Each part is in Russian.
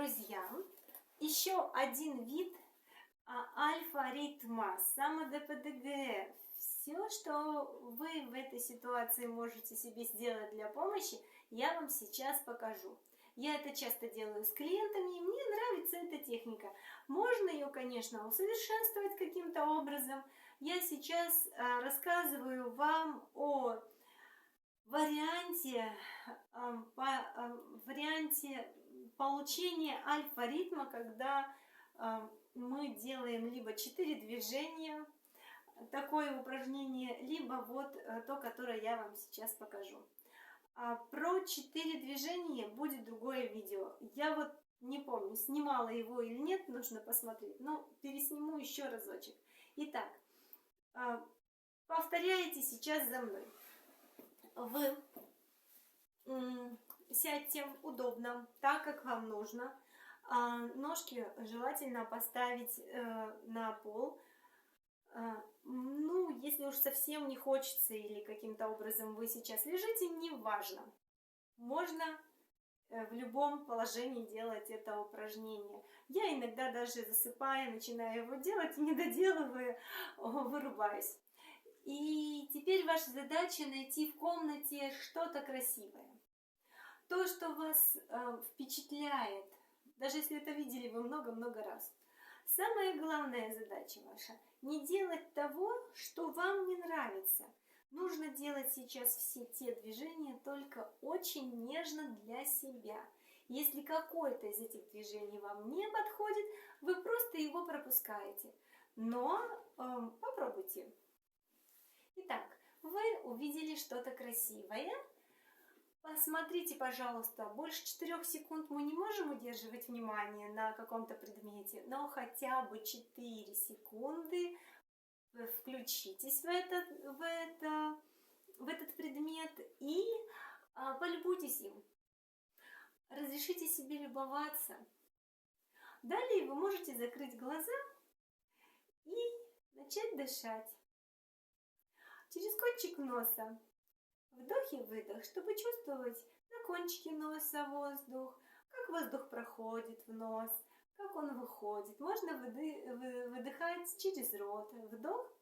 друзья, еще один вид альфа-ритма, само-ДПДГ. Все, что вы в этой ситуации можете себе сделать для помощи, я вам сейчас покажу. Я это часто делаю с клиентами, и мне нравится эта техника. Можно ее, конечно, усовершенствовать каким-то образом. Я сейчас рассказываю вам о варианте получения альфа-ритма, когда мы делаем либо 4 движения, такое упражнение, либо вот то, которое я вам сейчас покажу. Про 4 движения будет другое видео. Я вот не помню, снимала его или нет, нужно посмотреть. Но пересниму еще разочек. Итак, повторяете сейчас за мной. Вы сядьте удобно, так как вам нужно. Ножки желательно поставить на пол. Ну, если уж совсем не хочется или каким-то образом вы сейчас лежите, неважно. Можно в любом положении делать это упражнение. Я иногда даже засыпая, начинаю его делать и не доделывая, вырубаюсь. И теперь ваша задача найти в комнате что-то красивое. То, что вас впечатляет, даже если это видели вы много-много раз. Самая главная задача ваша – не делать того, что вам не нравится. Нужно делать сейчас все те движения только очень нежно для себя. Если какое-то из этих движений вам не подходит, вы просто его пропускаете. Но попробуйте. Итак, вы увидели что-то красивое. Посмотрите, пожалуйста, больше 4 секунд мы не можем удерживать внимание на каком-то предмете, но хотя бы 4 секунды включитесь в этот предмет и полюбуйтесь им. Разрешите себе любоваться. Далее вы можете закрыть глаза и начать дышать. Через кончик носа. Вдох и выдох, чтобы чувствовать на кончике носа воздух, как воздух проходит в нос, как он выходит. Можно выдыхать через рот. Вдох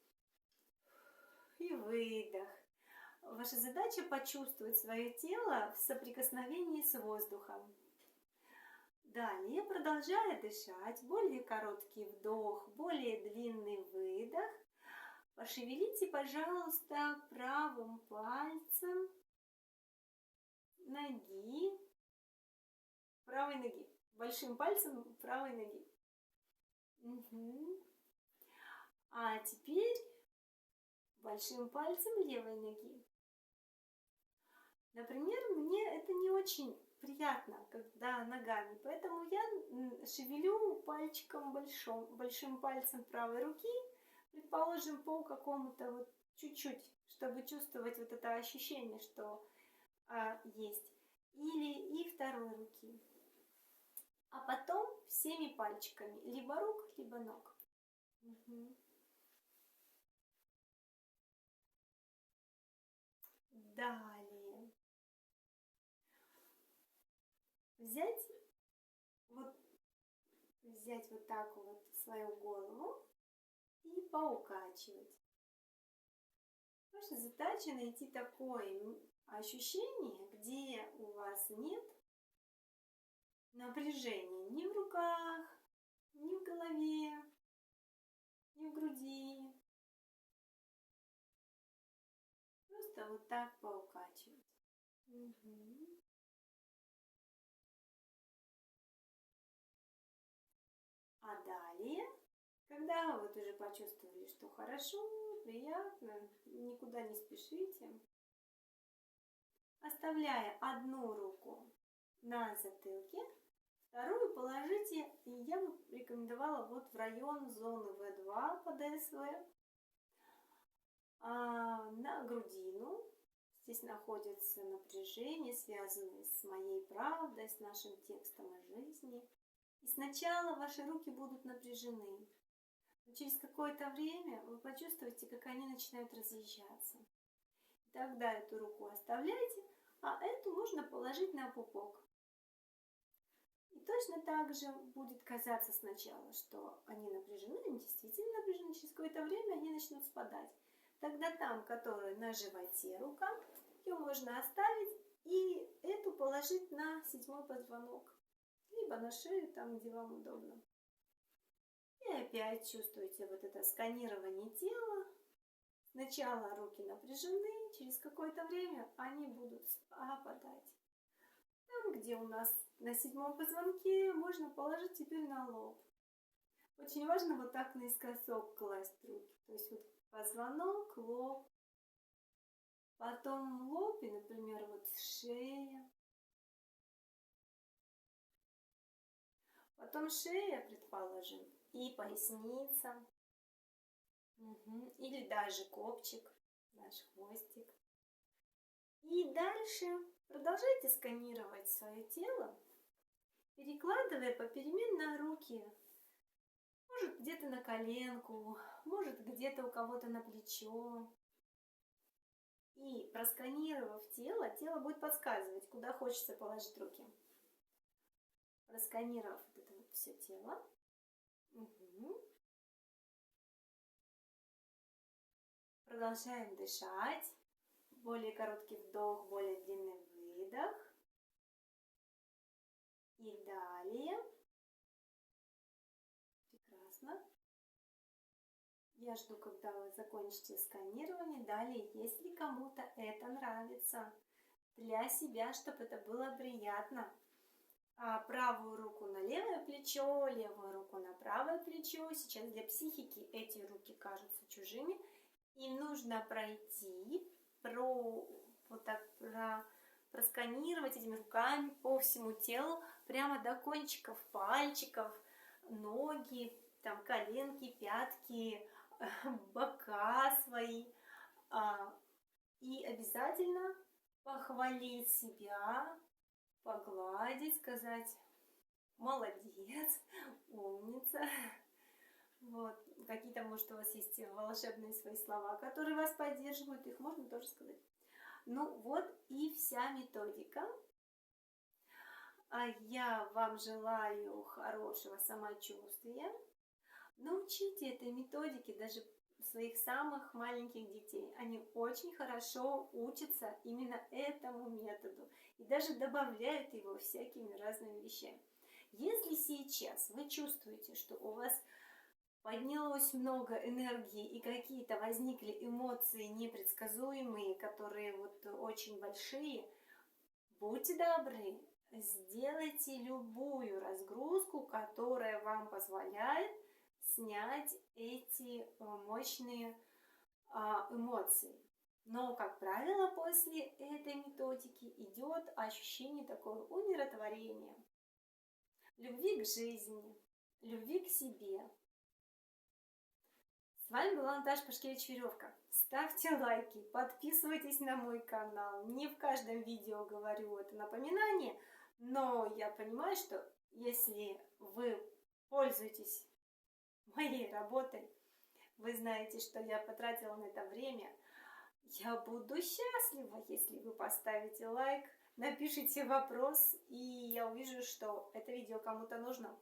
и выдох. Ваша задача почувствовать свое тело в соприкосновении с воздухом. Далее, продолжая дышать, более короткий вдох, более длинный выдох. Пошевелите, пожалуйста, правым пальцем ноги, правой ноги, большим пальцем правой ноги. А теперь большим пальцем левой ноги. Например, мне это не очень приятно, когда ногами, поэтому я шевелю пальчиком большим пальцем правой руки, предположим, по какому-то вот чуть-чуть, чтобы чувствовать вот это ощущение, что есть. Или и второй руки. А потом всеми пальчиками, либо рук, либо ног. Далее. Взять вот так вот свою голову и поукачивать. Ваша задача найти такое ощущение, где у вас нет напряжения ни в руках, ни в голове, ни в груди. Просто вот так поукачивать. А далее, когда вот уже почувствовали, что хорошо, приятно, никуда не спешите, оставляя одну руку на затылке, вторую положите, и я бы рекомендовала вот в район зоны В2 под СВ, на грудину. Здесь находится напряжение, связанное с моей правдой, с нашим текстом о жизни. И сначала ваши руки будут напряжены. Но через какое-то время вы почувствуете, как они начинают разъезжаться. И тогда эту руку оставляйте, а эту можно положить на пупок. И точно так же будет казаться сначала, что они напряжены, они действительно напряжены, через какое-то время они начнут спадать. Тогда там, который на животе рука, ее можно оставить и эту положить на 7-й позвонок, либо на шею, там, где вам удобно. И опять чувствуете вот это сканирование тела. Сначала руки напряжены, через какое-то время они будут опадать. Там, где у нас на 7-м позвонке, можно положить теперь на лоб. Очень важно вот так наискосок класть руки. То есть вот позвонок, лоб, потом лоб и, например, вот шея. Потом шея, предположим, и поясница. Или даже копчик, наш хвостик. И дальше продолжайте сканировать свое тело, перекладывая попеременно руки. Может, где-то на коленку, может, где-то у кого-то на плечо. И просканировав тело, тело будет подсказывать, куда хочется положить руки. Просканировав вот это вот все тело. Продолжаем дышать. Более короткий вдох, более длинный выдох. И далее. Прекрасно. Я жду, когда вы закончите сканирование. Далее, если кому-то это нравится, для себя, чтобы это было приятно. Правую руку на левое плечо, левую руку на правое плечо. Сейчас для психики эти руки кажутся чужими. И нужно пройти, просканировать этими руками по всему телу, прямо до кончиков пальчиков, ноги, там, коленки, пятки, бока свои. И обязательно похвалить себя, погладить, сказать «молодец», «умница». Вот. Какие-то, может, у вас есть волшебные свои слова, которые вас поддерживают, их можно тоже сказать. Ну вот и вся методика. Я вам желаю хорошего самочувствия. Научите этой методике даже своих самых маленьких детей. Они очень хорошо учатся именно этому методу и даже добавляют его всякими разными вещами. Если сейчас вы чувствуете, что у вас поднялось много энергии и какие-то возникли эмоции непредсказуемые, которые вот очень большие, будьте добры, сделайте любую разгрузку, которая вам позволяет снять эти мощные эмоции. Но, как правило, после этой методики идет ощущение такого умиротворения, любви к жизни, любви к себе. С вами была Наташа Пашкевич-Веревка. Ставьте лайки, подписывайтесь на мой канал. Не в каждом видео говорю это напоминание, но я понимаю, что если вы пользуетесь моей работой, вы знаете, что я потратила на это время, я буду счастлива, если вы поставите лайк, напишите вопрос, и я увижу, что это видео кому-то нужно.